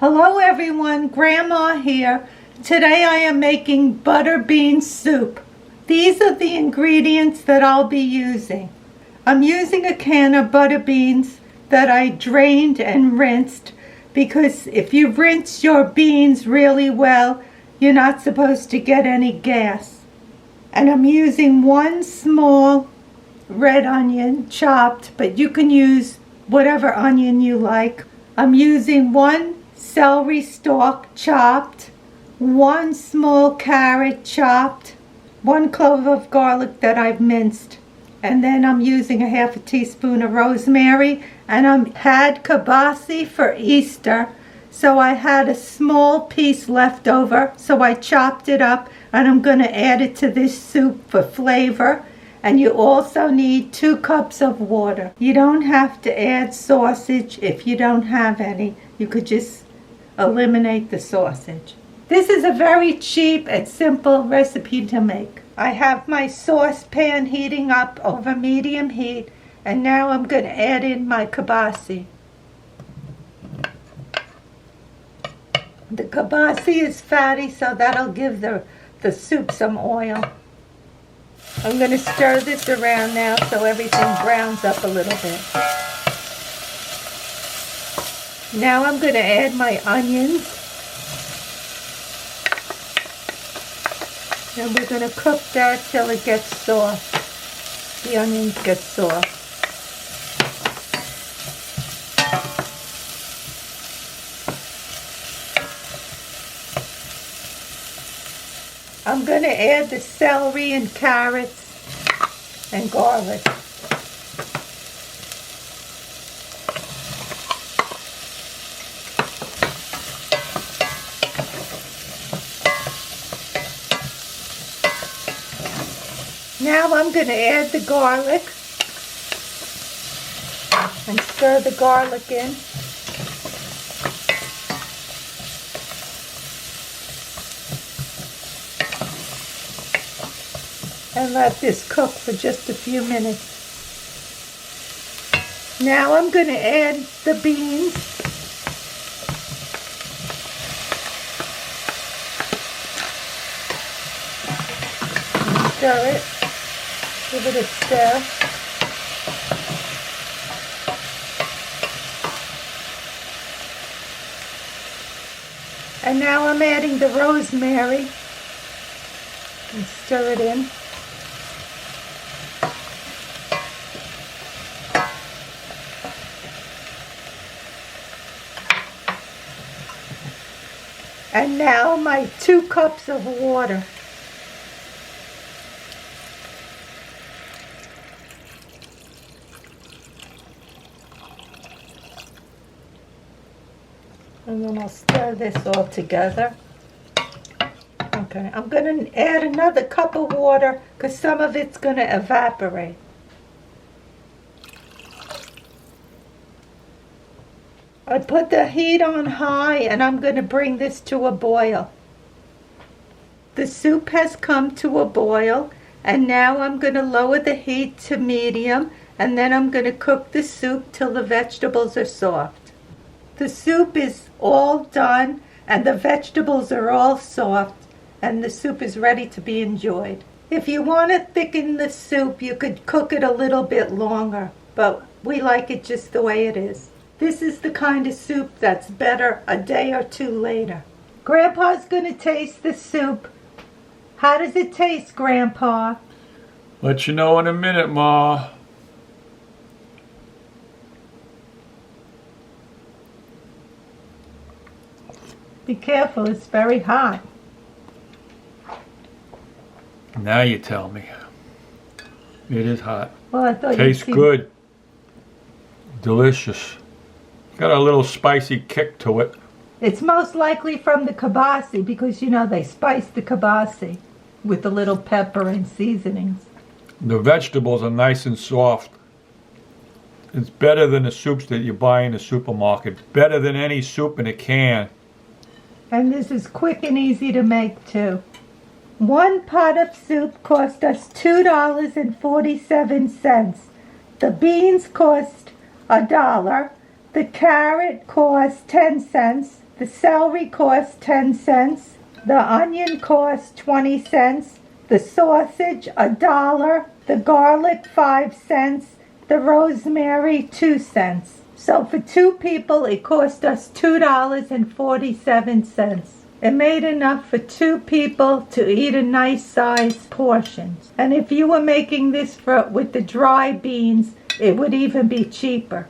Hello everyone, Grandma here. Today I am making butter bean soup. These are the ingredients that I'll be using. I'm using a can of butter beans that I drained and rinsed because if you rinse your beans really well, you're not supposed to get any gas. And I'm using one small red onion chopped, but you can use whatever onion you like. I'm using one celery stalk chopped, one small carrot chopped, one clove of garlic that I've minced, and then I'm using a half a teaspoon of rosemary, and I had kibasi for Easter, so I had a small piece left over, so I chopped it up, and I'm going to add it to this soup for flavor. And you also need 2 cups of water. You don't have to add sausage if you don't have any. You could just eliminate the sausage. This is a very cheap and simple recipe to make. I have my saucepan heating up over medium heat, and now I'm going to add in my kibasi. The kibasi is fatty, so that'll give the soup some oil. I'm going to stir this around now so everything browns up a little bit. Now I'm going to add my onions. And we're going to cook that till it gets soft. The onions get soft. I'm going to add the celery and carrots and garlic. Now I'm going to add the garlic and stir the garlic in. And let this cook for just a few minutes. Now I'm going to add the beans. And stir it. Give it a stir. And now I'm adding the rosemary. And stir it in. And now my 2 cups of water. And then I'll stir this all together. Okay, I'm going to add another cup of water because some of it's going to evaporate. I put the heat on high and I'm going to bring this to a boil. The soup has come to a boil and now I'm going to lower the heat to medium and then I'm going to cook the soup till the vegetables are soft. The soup is all done and the vegetables are all soft and the soup is ready to be enjoyed. If you want to thicken the soup, you could cook it a little bit longer, but we like it just the way it is. This is the kind of soup that's better a day or 2 later. Grandpa's going to taste the soup. How does it taste, Grandpa? Let you know in a minute, Ma. Be careful, it's very hot. Now you tell me. It is hot. Well, I thought tastes good. Delicious. Got a little spicy kick to it. It's most likely from the kibasi because, you know, they spice the kibasi with a little pepper and seasonings. The vegetables are nice and soft. It's better than the soups that you buy in the supermarket. Better than any soup in a can. And this is quick and easy to make too. 1 pot of soup cost us $2.47. The beans cost $1. The carrot cost 10 cents. The celery cost 10 cents. The onion cost 20 cents. The sausage, $1. The garlic, 5 cents. The rosemary, 2 cents. So for 2 people, it cost us $2.47. It made enough for 2 people to eat a nice sized portion. And if you were making this with the dry beans, it would even be cheaper.